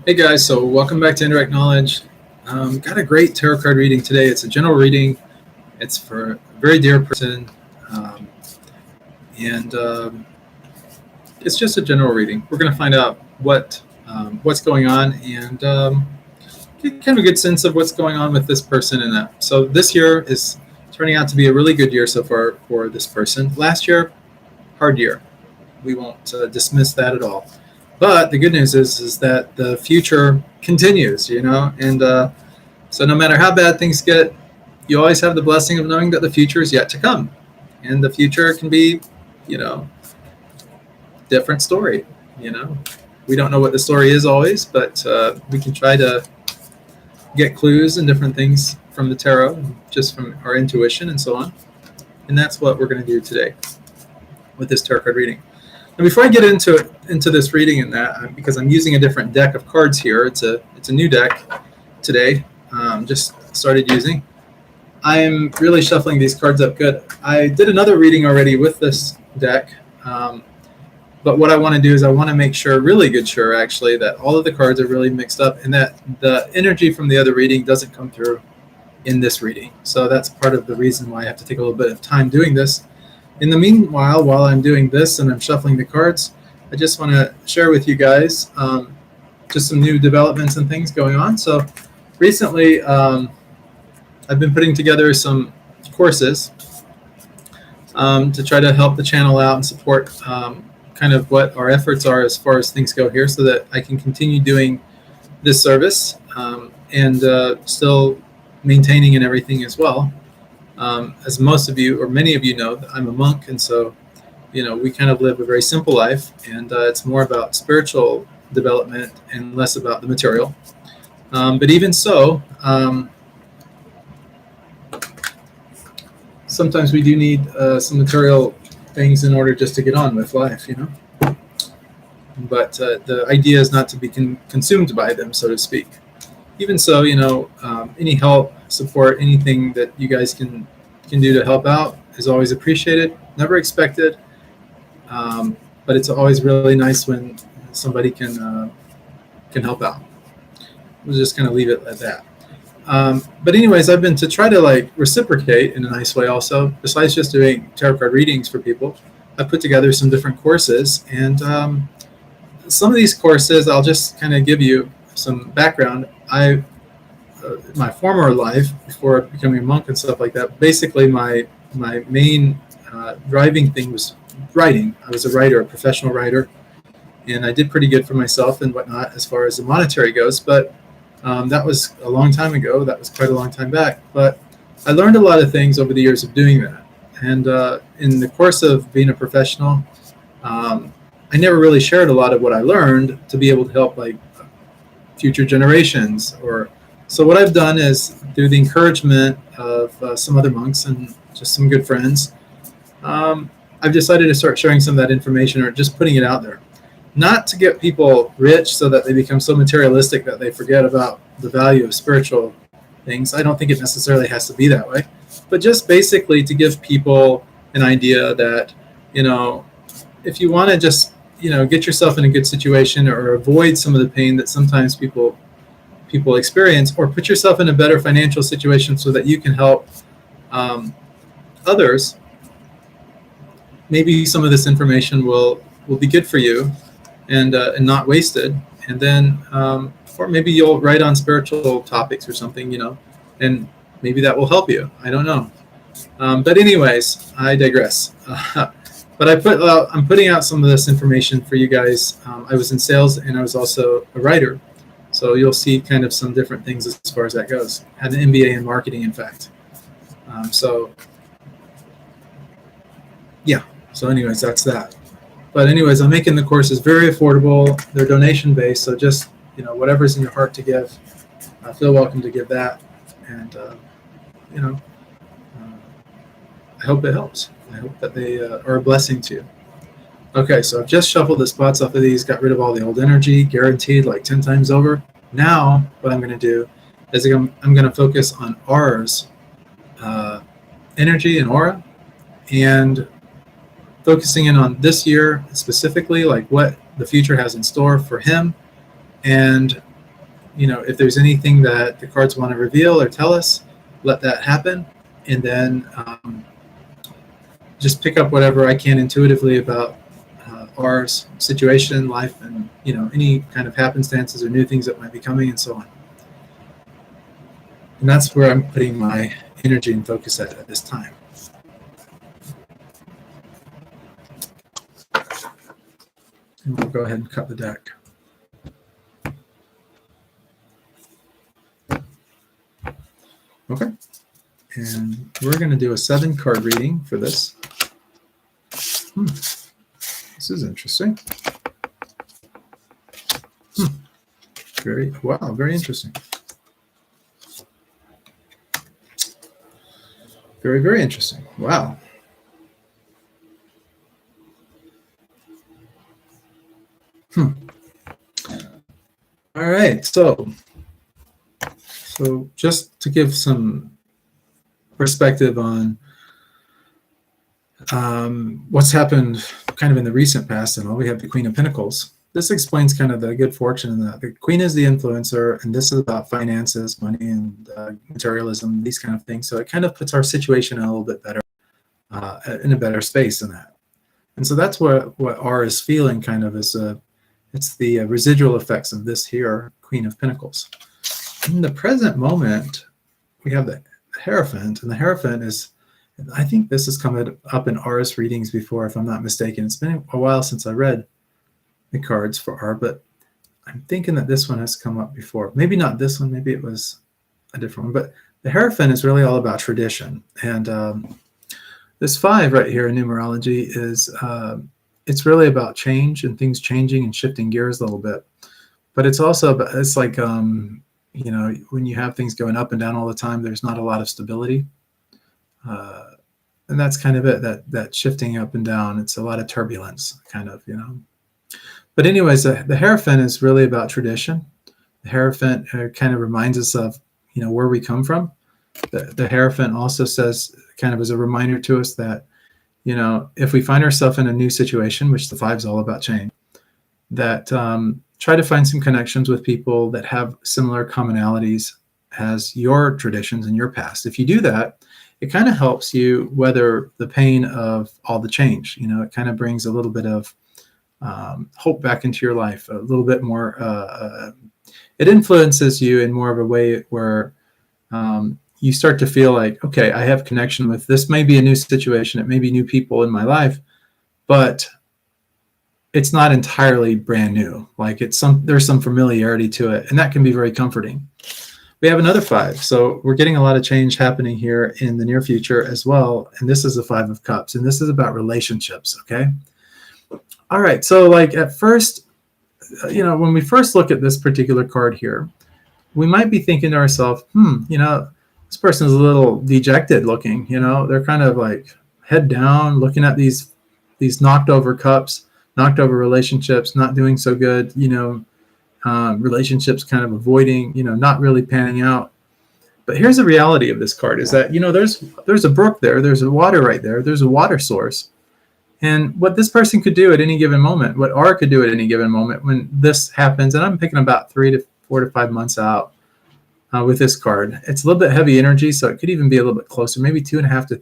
Hey guys, so welcome back to Indirect Knowledge. Got a great tarot card reading today. It's a general reading. It's for a very dear person, um, and it's just a general reading. We're going to find out what's going on and get kind of a good sense of what's going on with this person and that. So this year is turning out to be a really good year so far for this person. Last year, hard year. We won't dismiss that at all. But the good news is that the future continues, and so no matter how bad things get, you always have the blessing of knowing that the future is yet to come, and the future can be, you know, different story. You know, we don't know what the story is always, but we can try to get clues and different things from the tarot, just from our intuition and so on. And that's what we're going to do today with this tarot card reading. And before I get into this reading and that, because I'm using a different deck of cards here, it's a new deck today. Just started using. I'm really shuffling these cards up good. I did another reading already with this deck, but what I want to do is I want to make sure, really good sure actually, that all of the cards are really mixed up and that the energy from the other reading doesn't come through in this reading. So that's part of the reason why I have to take a little bit of time doing this. In the meanwhile, while I'm doing this and I'm shuffling the cards, I just want to share with you guys just some new developments and things going on. So recently, I've been putting together some courses to try to help the channel out and support kind of what our efforts are as far as things go here, so that I can continue doing this service and still maintaining and everything as well. As most of you, or many of you know, I'm a monk, and so, we kind of live a very simple life, and it's more about spiritual development and less about the material. But even so, sometimes we do need some material things in order just to get on with life, But the idea is not to be consumed by them, so to speak. Even so, any help, support, anything that you guys can do to help out is always appreciated, never expected, but it's always really nice when somebody can help out. We'll just kind of leave it at that. But anyways, I've been to try to reciprocate in a nice way also, besides just doing tarot card readings for people. I put together some different courses, and some of these courses, I'll just kind of give you some background. My former life, before becoming a monk and stuff like that, basically my main driving thing was writing. I was a writer, a professional writer, and I did pretty good for myself and whatnot as far as the monetary goes, but that was a long time ago. That was quite a long time back, but I learned a lot of things over the years of doing that. And in the course of being a professional, I never really shared a lot of what I learned to be able to help future generations. So what I've done is, through the encouragement of some other monks and just some good friends, I've decided to start sharing some of that information, or just putting it out there. Not to get people rich so that they become so materialistic that they forget about the value of spiritual things. I don't think it necessarily has to be that way. But just basically to give people an idea that, if you want to just, get yourself in a good situation, or avoid some of the pain that sometimes people experience, or put yourself in a better financial situation so that you can help others, maybe some of this information will be good for you and not wasted. And then, or maybe you'll write on spiritual topics or something, and maybe that will help you. I don't know. But anyways, I digress. But I'm putting out some of this information for you guys. I was in sales, and I was also a writer. So you'll see kind of some different things as far as that goes. I had an MBA in marketing, in fact. So anyways, that's that. But anyways, I'm making the courses very affordable. They're donation based, so just whatever's in your heart to give, feel welcome to give that. And I hope it helps. I hope that they are a blessing to you. Okay, so I've just shuffled the spots off of these, got rid of all the old energy, guaranteed 10 times over. Now, what I'm going to do is I'm going to focus on R's energy and aura, and focusing in on this year specifically, what the future has in store for him, and if there's anything that the cards want to reveal or tell us, let that happen, and then just pick up whatever I can intuitively about our situation, life, and any kind of happenstances or new things that might be coming, and so on. And that's where I'm putting my energy and focus at this time. And we'll go ahead and cut the deck. Okay. And we're going to do a 7-card reading for this. This is interesting. Very interesting. Very, very interesting. Wow. All right. So just to give some perspective on what's happened kind of in the recent past, and we have the Queen of Pentacles. This explains kind of the good fortune in that the Queen is the influencer, and this is about finances, money, and materialism, these kind of things. So it kind of puts our situation in a little bit better, in a better space than that. And so that's what R is feeling kind of is it's the residual effects of this here, Queen of Pentacles. In the present moment, we have the Hierophant, and the Hierophant is, I think this has come up in R's readings before, if I'm not mistaken. It's been a while since I read the cards for R, but I'm thinking that this one has come up before. Maybe not this one, maybe it was a different one, but the Hierophant is really all about tradition. And this 5 right here in numerology is, it's really about change and things changing and shifting gears a little bit. But it's also, it's like, when you have things going up and down all the time, there's not a lot of stability. And that's kind of it, that shifting up and down. It's a lot of turbulence, kind of, But anyways, the Hierophant is really about tradition. The Hierophant kind of reminds us of, where we come from. The Hierophant also says, kind of as a reminder to us that, if we find ourselves in a new situation, which the 5 is all about change, that try to find some connections with people that have similar commonalities as your traditions and your past. If you do that, it kind of helps you weather the pain of all the change. It kind of brings a little bit of hope back into your life, a little bit more. It influences you in more of a way where you start to feel like, okay, I have connection with this. May be a new situation. It may be new people in my life, but it's not entirely brand new. Like there's some familiarity to it, and that can be very comforting. We have another 5. So we're getting a lot of change happening here in the near future as well. And this is the 5 of Cups, and this is about relationships. Okay. All right. So like at first, when we first look at this particular card here, we might be thinking to ourselves, this person is a little dejected looking, they're kind of like head down, looking at these knocked over cups, knocked over relationships, not doing so good, relationships kind of avoiding, not really panning out. But here's the reality of this card is that, there's a brook there, there's a water right there, there's a water source. And what this person could do at any given moment, what R could do at any given moment when this happens, and I'm picking about 3 to 4 to 5 months out with this card. It's a little bit heavy energy, so it could even be a little bit closer, maybe 2.5 to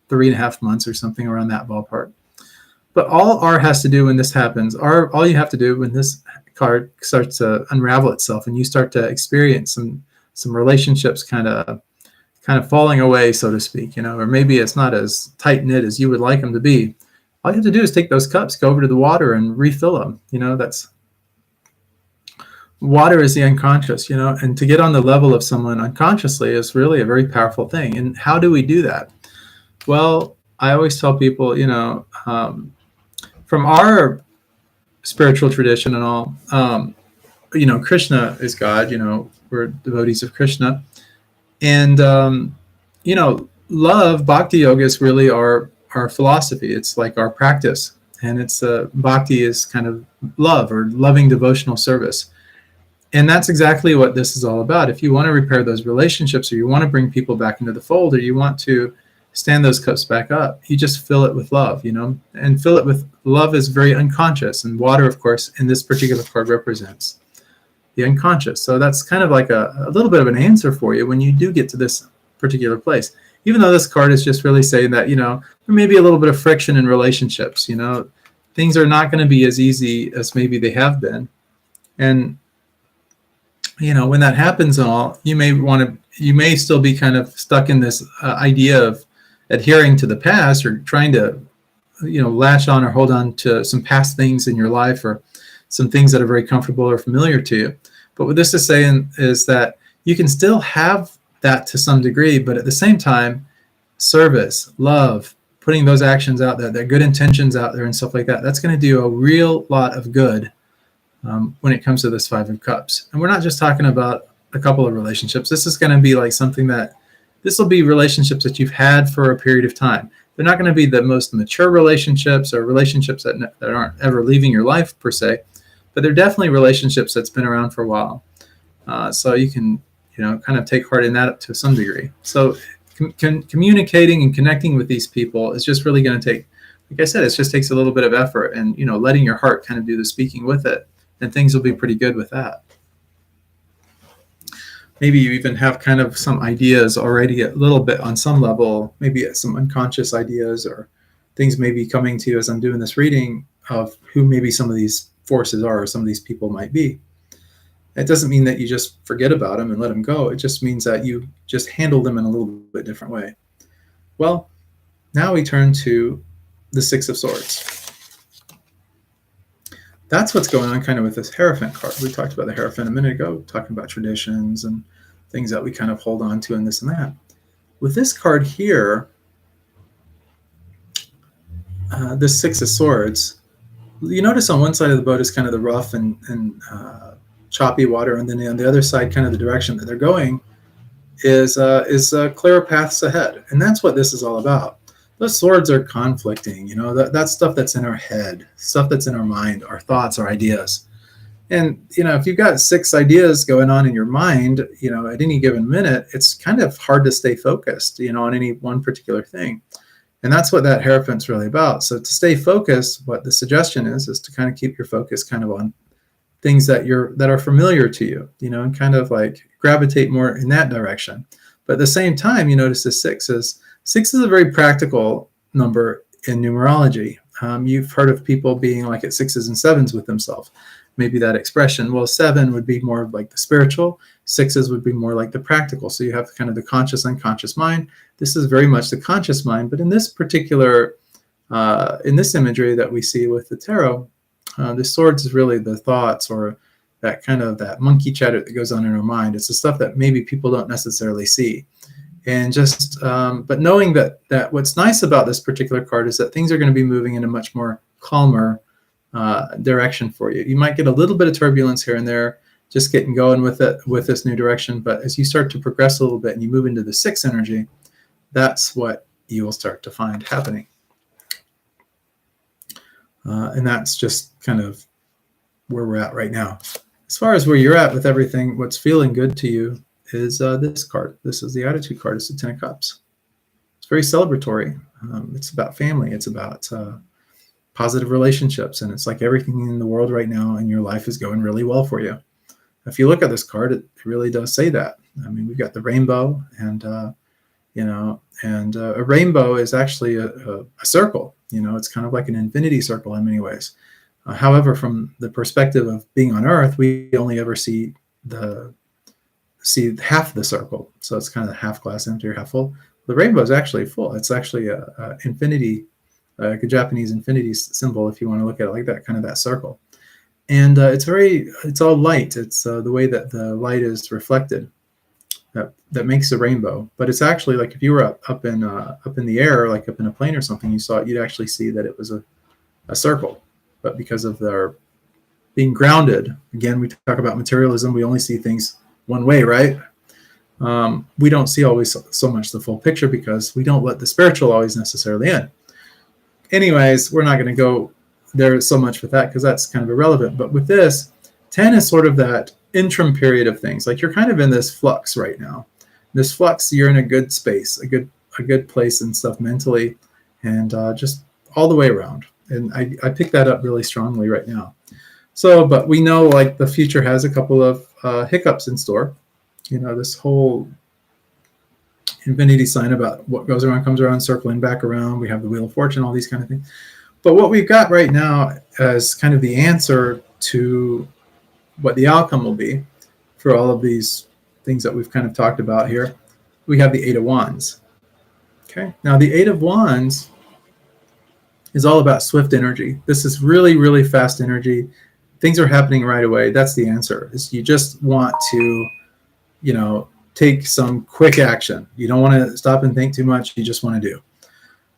3.5 months or something around that ballpark. But all R has to do when this happens, all you have to do when this card starts to unravel itself and you start to experience some relationships kind of falling away, so to speak, or maybe it's not as tight knit as you would like them to be. All you have to do is take those cups, go over to the water and refill them. That's water is the unconscious, and to get on the level of someone unconsciously is really a very powerful thing. And how do we do that? Well, I always tell people, from our spiritual tradition and all, Krishna is God, we're devotees of Krishna. And, love, bhakti yoga is really our philosophy. It's like our practice. And it's bhakti is kind of love or loving devotional service. And that's exactly what this is all about. If you want to repair those relationships, or you want to bring people back into the fold, or you want to stand those cups back up, you just fill it with love, and fill it with love is very unconscious. And water, of course, in this particular card represents the unconscious. So that's kind of like a little bit of an answer for you when you do get to this particular place. Even though this card is just really saying that, there may be a little bit of friction in relationships, things are not going to be as easy as maybe they have been. And, when that happens and all, you may still be kind of stuck in this idea of adhering to the past or trying to, latch on or hold on to some past things in your life or some things that are very comfortable or familiar to you. But what this is saying is that you can still have that to some degree, but at the same time, service, love, putting those actions out there, their good intentions out there and stuff like that, that's going to do a real lot of good when it comes to this Five of Cups. And we're not just talking about a couple of relationships. This is going to be like something this will be relationships that you've had for a period of time. They're not going to be the most mature relationships or relationships that aren't ever leaving your life per se, but they're definitely relationships that's been around for a while. So you can, kind of take heart in that to some degree. So communicating and connecting with these people is just really going to take, like I said, it just takes a little bit of effort and, letting your heart kind of do the speaking with it, and things will be pretty good with that. Maybe you even have kind of some ideas already a little bit on some level, maybe some unconscious ideas or things may be coming to you as I'm doing this reading of who maybe some of these forces are or some of these people might be. It doesn't mean that you just forget about them and let them go. It just means that you just handle them in a little bit different way. Well, now we turn to the Six of Swords. That's what's going on kind of with this Hierophant card. We talked about the Hierophant a minute ago, talking about traditions and things that we kind of hold on to and this and that. With this card here, the Six of Swords, you notice on one side of the boat is kind of the rough and choppy water, and then on the other side, kind of the direction that they're going is clearer paths ahead. And that's what this is all about. Those swords are conflicting, that's stuff that's in our head, stuff that's in our mind, our thoughts, our ideas. And, if you've got 6 ideas going on in your mind, at any given minute, it's kind of hard to stay focused, on any one particular thing. And that's what that Hierophant's really about. So to stay focused, what the suggestion is to kind of keep your focus kind of on things that are familiar to you, and kind of like gravitate more in that direction. But at the same time, you notice the 6 is a very practical number in numerology. You've heard of people being like at 6s and 7s with themselves. Maybe that expression. Well, 7 would be more of like the spiritual. 6s would be more like the practical. So you have kind of the conscious, unconscious mind. This is very much the conscious mind. But in this particular, in this imagery that we see with the tarot, the swords is really the thoughts or that kind of that monkey chatter that goes on in our mind. It's the stuff that maybe people don't necessarily see. And just, but knowing that what's nice about this particular card is that things are going to be moving in a much more calmer direction for you. You might get a little bit of turbulence here and there, just getting going with it, with this new direction. But as you start to progress a little bit and you move into the 6 energy, that's what you will start to find happening. And that's just kind of where we're at right now. As far as where you're at with everything, what's feeling good to you is this card. This is the Attitude card. It's the 10 of Cups. It's very celebratory. It's about family. It's about positive relationships. And it's like everything in the world right now in your life is going really well for you. If you look at this card, it really does say that. I mean, we've got the rainbow and, a rainbow is actually a circle. It's kind of like an infinity circle in many ways. However, from the perspective of being on Earth, we only ever see half the circle. So it's kind of half glass empty or half full. The rainbow is actually full. It's actually a infinity, like a Japanese infinity symbol, if you want to look at it like that, kind of that circle. And it's all light. It's the way that the light is reflected that makes a rainbow. But it's actually like if you were up in the air, like up in a plane or something, you saw it, you'd actually see that it was a circle. But because of their being grounded, again, we talk about materialism, we only see things one way, right? We don't see always so much the full picture because we don't let the spiritual always necessarily in. Anyways, we're not going to go there so much with that because that's kind of irrelevant. But with this, 10 is sort of that interim period of things. Like you're kind of in this flux right now. This flux, you're in a good space, a good place and stuff mentally, and just all the way around. And I pick that up really strongly right now. So, but we know like the future has a couple of hiccups in store. This whole infinity sign about what goes around comes around, circling back around. We have the Wheel of Fortune, all these kind of things. But what we've got right now as kind of the answer to what the outcome will be for all of these things that we've kind of talked about here, we have the Eight of Wands. Okay, now the Eight of Wands is all about swift energy. This is really, really fast energy. Things are happening right away. That's the answer. Is you just want to, take some quick action. You don't want to stop and think too much. You just want to do.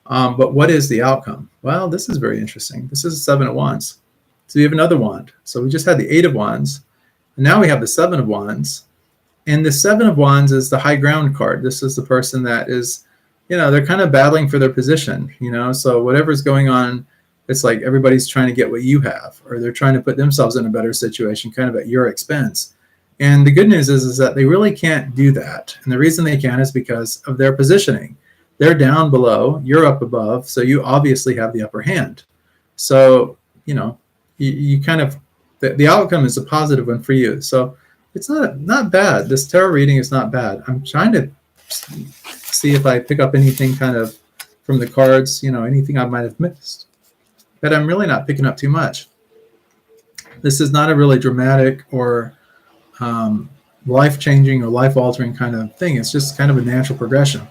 But what is the outcome? Well, this is very interesting. This is the Seven of Wands. So we have another wand. So we just had the Eight of Wands. And now we have the Seven of Wands. And the Seven of Wands is the high ground card. This is the person that is, they're kind of battling for their position, So whatever's going on, it's like everybody's trying to get what you have, or they're trying to put themselves in a better situation kind of at your expense. And the good news is that they really can't do that. And the reason they can is because of their positioning. They're down below, you're up above, so you obviously have the upper hand. So, you kind of, the outcome is a positive one for you. So it's not bad. This tarot reading is not bad. I'm trying to see if I pick up anything kind of from the cards, anything I might have missed. But I'm really not picking up too much. This is not a really dramatic or life-changing or life-altering kind of thing. It's just kind of a natural progression.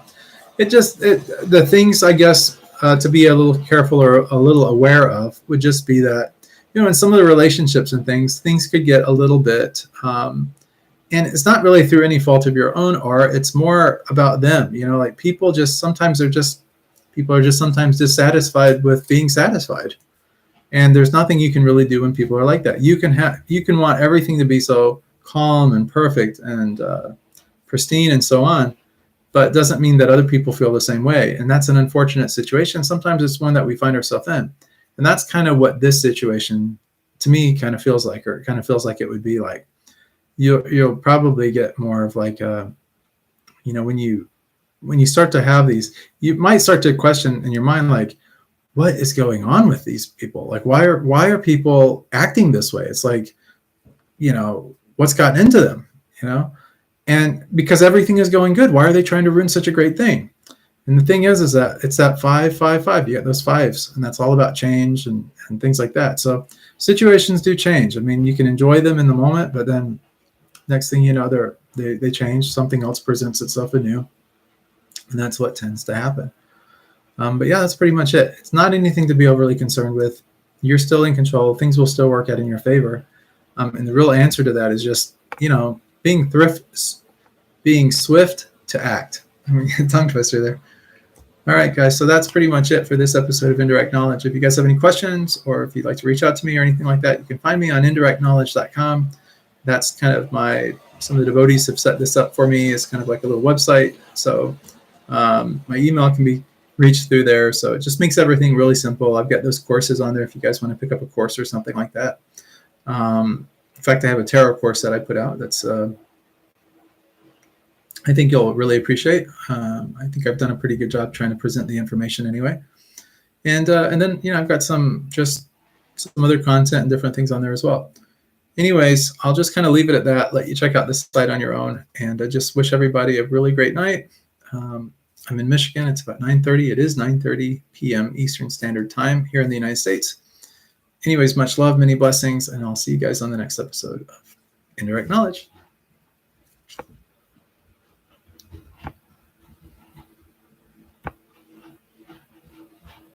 The things, I guess, to be a little careful or a little aware of would just be that, in some of the relationships and things could get a little bit, and it's not really through any fault of your own, or it's more about them. Like people are just sometimes dissatisfied with being satisfied. And there's nothing you can really do when people are like that. You can want everything to be so calm and perfect and pristine and so on, but it doesn't mean that other people feel the same way. And that's an unfortunate situation. Sometimes it's one that we find ourselves in. And that's kind of what this situation, to me, kind of feels like, or it kind of feels like it would be like. You'll probably get more of like, when you start to have these, you might start to question in your mind, like, what is going on with these people? Like, why are people acting this way? It's like, what's gotten into them, and because everything is going good, why are they trying to ruin such a great thing? And the thing is that it's that 5, 5, 5. You get those fives, and that's all about change and things like that. So situations do change. I mean, you can enjoy them in the moment, but then next thing you know, they change. Something else presents itself anew, and that's what tends to happen. But yeah, that's pretty much it. It's not anything to be overly concerned with. You're still in control. Things will still work out in your favor. And the real answer to that is just, being swift to act. Tongue twister there. All right, guys. So that's pretty much it for this episode of Indirect Knowledge. If you guys have any questions, or if you'd like to reach out to me or anything like that, you can find me on indirectknowledge.com. That's kind of some of the devotees have set this up for me. It's kind of like a little website. So my email can be reached through there. So it just makes everything really simple. I've got those courses on there if you guys want to pick up a course or something like that. In fact, I have a tarot course that I put out that's I think you'll really appreciate. I think I've done a pretty good job trying to present the information anyway. And then, I've got some other content and different things on there as well. Anyways, I'll just kind of leave it at that, let you check out this site on your own. And I just wish everybody a really great night. I'm in Michigan. It's about 9:30. It is 9:30 p.m. Eastern Standard Time here in the United States. Anyways, much love, many blessings, and I'll see you guys on the next episode of Indirect Knowledge.